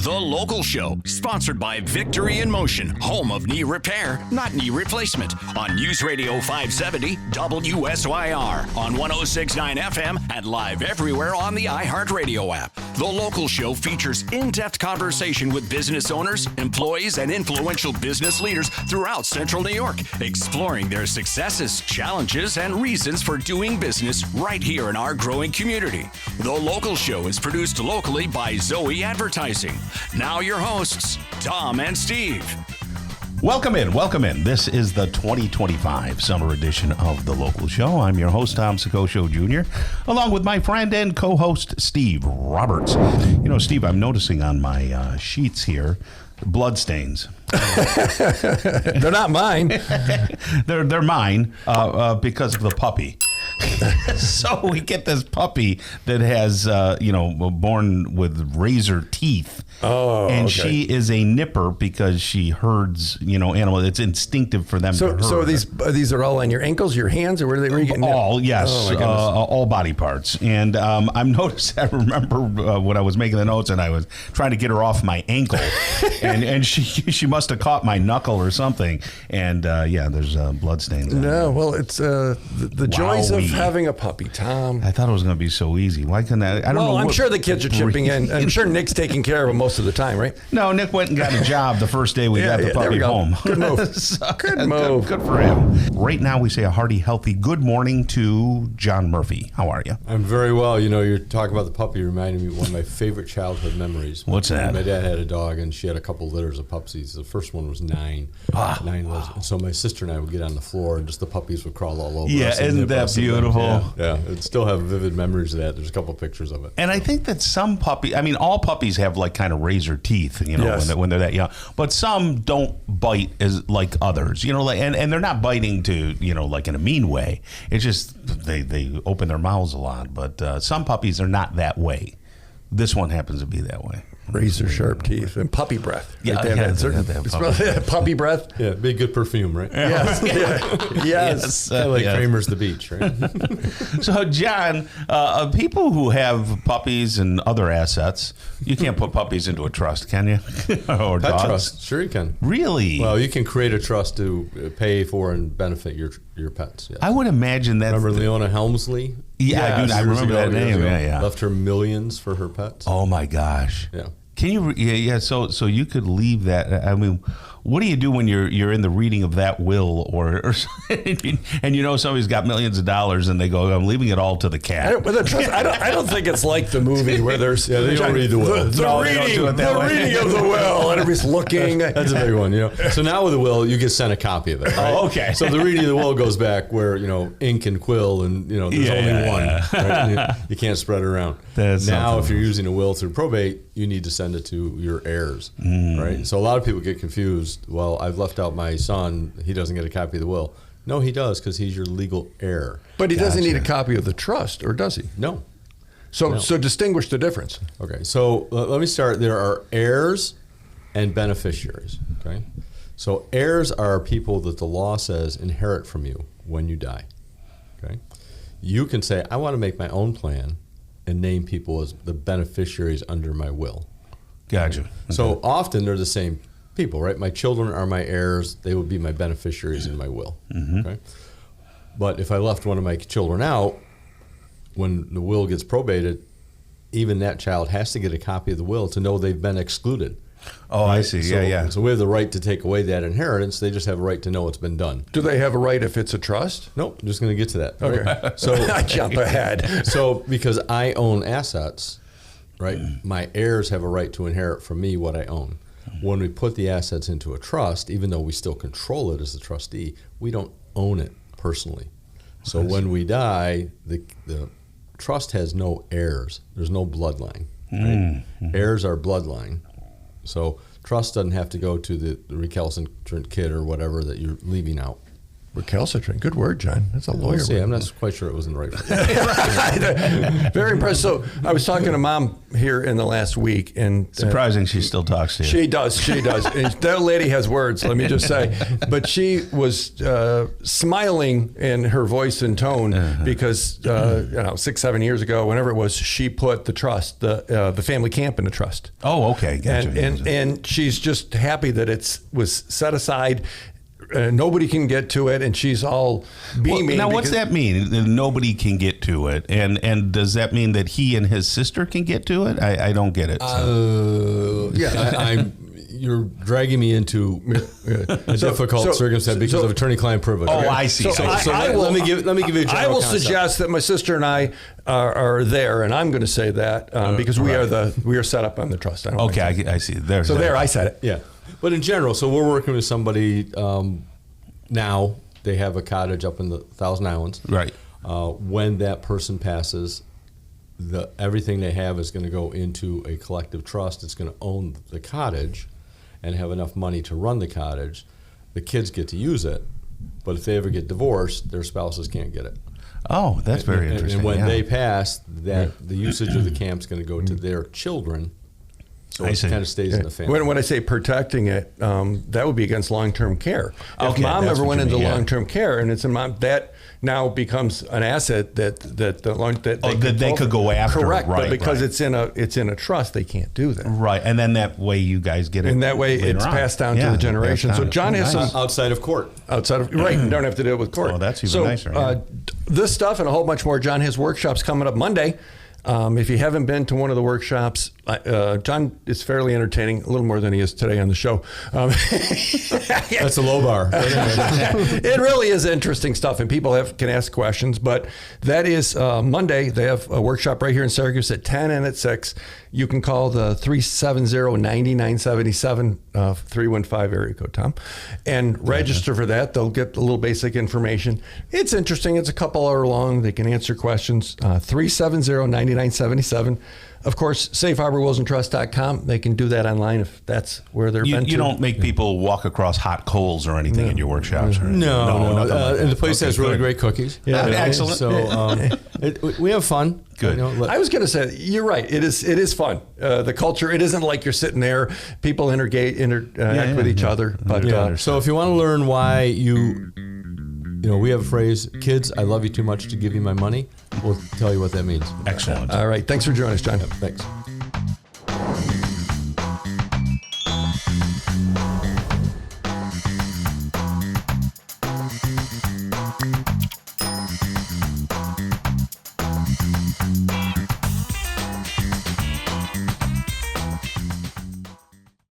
The Local Show, sponsored by Victory in Motion, home of knee repair, not knee replacement, on News Radio 570 WSYR, on 106.9 FM, and live everywhere on the iHeartRadio app. The Local Show features in-depth conversation with business owners, employees, and influential business leaders throughout Central New York, exploring their successes, challenges, and reasons for doing business right here in our growing community. The Local Show is produced locally by Zoe Advertising. Now your hosts, Tom and Steve. Welcome in. This is the 2025 summer edition of The Local Show. I'm your host, Tom Soccocio Jr., along with my friend and co-host, Steve Roberts. You know, Steve, I'm noticing on my sheets here, blood stains. They're not mine. They're mine because of the puppy. So we get this puppy that has, born with razor teeth. Oh, and okay. she is a nipper because she herds, animals. It's instinctive for them to herd. So these are all on your ankles, your hands, or where are they getting all, yes, oh, my goodness. All body parts. And I'm noticed. I remember when I was making the notes and I was trying to get her off my ankle, and she must have caught my knuckle or something. And there's blood stains. No, well, it's the joys of having a puppy, Tom. I thought it was going to be so easy. Why couldn't I? I don't know. I'm sure the kids are chipping in. I'm sure Nick's taking care of them most of the time, right? No, Nick went and got a job the first day we got the puppy home. Good move. So, good move. Good for him. Right now we say a hearty, healthy good morning to John Murphy. How are you? I'm very well. You know, you're talking about the puppy. You reminded me of one of my favorite childhood memories. What's that? My dad had a dog, and she had a couple litters of puppies. The first one was 9 litters. And so my sister and I would get on the floor, and just the puppies would crawl all over us. Yeah, isn't that beautiful? Yeah, I still have vivid memories of that. There's a couple pictures of it. And I think that some all puppies have like kind of razor teeth, yes. when they're that young. But some don't bite as like others, and they're not biting to, like in a mean way. It's just they open their mouths a lot. But some puppies are not that way. This one happens to be that way. Razor sharp teeth and puppy breath. Yeah, right there. Puppy breath. Yeah, big good perfume, right? Yes. Yes. Kind of like Kramer's The Beach, right? So, John, people who have puppies and other assets, you can't put puppies into a trust, can you? Or Pet dogs? trust, sure you can. Really? Well, you can create a trust to pay for and benefit your pets. Yes. I would imagine that. Remember Leona Helmsley? Yeah, I remember that name. Yeah. Left her millions for her pets. Oh my gosh. Yeah. Can you? Yeah. So you could leave that. I mean, what do you do when you're in the reading of that will or and somebody's got millions of dollars and they go, I'm leaving it all to the cat. I don't think it's like the movie where there's they don't read the will. The reading of the will and everybody's looking. That's a big one, So now with the will, you get sent a copy of it. Right? Oh, okay. So the reading of the will goes back where ink and quill and there's only one. Right? You can't spread it around. That's now, something. if you're using a will through probate, you need to send it to your heirs, right? So a lot of people get confused. Well, I've left out my son. He doesn't get a copy of the will. No, he does because he's your legal heir. But he doesn't need a copy of the trust, or does he? No. So distinguish the difference. Okay, so let me start. There are heirs and beneficiaries, okay? So heirs are people that the law says inherit from you when you die, okay? You can say, I want to make my own plan and name people as the beneficiaries under my will. Gotcha. So often they're the same people, right? My children are my heirs. They would be my beneficiaries in my will. Okay? But if I left one of my children out, when the will gets probated, even that child has to get a copy of the will to know they've been excluded. Oh, right? I see. Yeah. So we have the right to take away that inheritance. They just have a right to know it's been done. Do they have a right if it's a trust? Nope. I'm just going to get to that. Okay. Right? So I jump ahead. So because I own assets, right, my heirs have a right to inherit from me what I own. When we put the assets into a trust, even though we still control it as the trustee, we don't own it personally. So when we die, the trust has no heirs. There's no bloodline. Right? Heirs are bloodline. So trust doesn't have to go to the recalcitrant kid or whatever that you're leaving out. Recalcitrant. Good word, John. That's a lawyer. We'll see. word. I'm not quite sure it was in the right place. Very impressed. So I was talking to Mom here in the last week, and Surprising she still talks to you. she does. And that lady has words, let me just say. But she was smiling in her voice and tone because 6-7 years ago, whenever it was, she put the trust, the family camp in a trust. Oh, okay. Gotcha. And she's just happy that it was set aside. Nobody can get to it, and she's all beaming. Now, what's that mean? That nobody can get to it, and does that mean that he and his sister can get to it? I don't get it. You're dragging me into a difficult circumstance because of attorney-client privilege. Oh, I see. Let me give you a general I will concept. suggest that my sister and I are there, and I'm going to say that because we are set up on the trust. Okay, I see. There, I said it. Yeah. But in general, so we're working with somebody now. They have a cottage up in the Thousand Islands. Right. When that person passes, everything they have is going to go into a collective trust. It's going to own the cottage and have enough money to run the cottage. The kids get to use it, but if they ever get divorced, their spouses can't get it. Oh, that's very interesting. And when they pass, the usage of the camp's going to go to their children. So it kind of stays in the family. When I say protecting it, that would be against long-term care. If Mom that's ever what went you into mean, long-term care, and it's in Mom, that now becomes an asset that they could go after. Correct, right, but because right. it's in a trust, they can't do that. Right, and then that way you guys get it. And that way it's passed down to the generation. So John has some outside of court. Right, you don't have to deal with court. Oh, that's even nicer. Yeah. This stuff and a whole bunch more. John has workshops coming up Monday. If you haven't been to one of the workshops, John is fairly entertaining, a little more than he is today on the show. That's a low bar. It really is interesting stuff, and people can ask questions. But that is Monday. They have a workshop right here in Syracuse at 10 and at 6. You can call the 370-9977, 315 area code, Tom, and register for that. They'll get a little basic information. It's interesting. It's a couple hour long. They can answer questions. 370-9977. Of course, safeharborwillsandtrust.com. They can do that online if that's where they're been to. You don't make people walk across hot coals or anything in your workshops, right? No. nothing like And the that. place has really great cookies. Yeah, excellent. So we have fun. Good. I was going to say, you're right. It is fun. The culture, it isn't like you're sitting there, people interact with each other. But so if you want to learn why we have a phrase, kids, I love you too much to give you my money. We'll tell you what that means. Excellent. all right. Thanks for joining us, John. Thanks.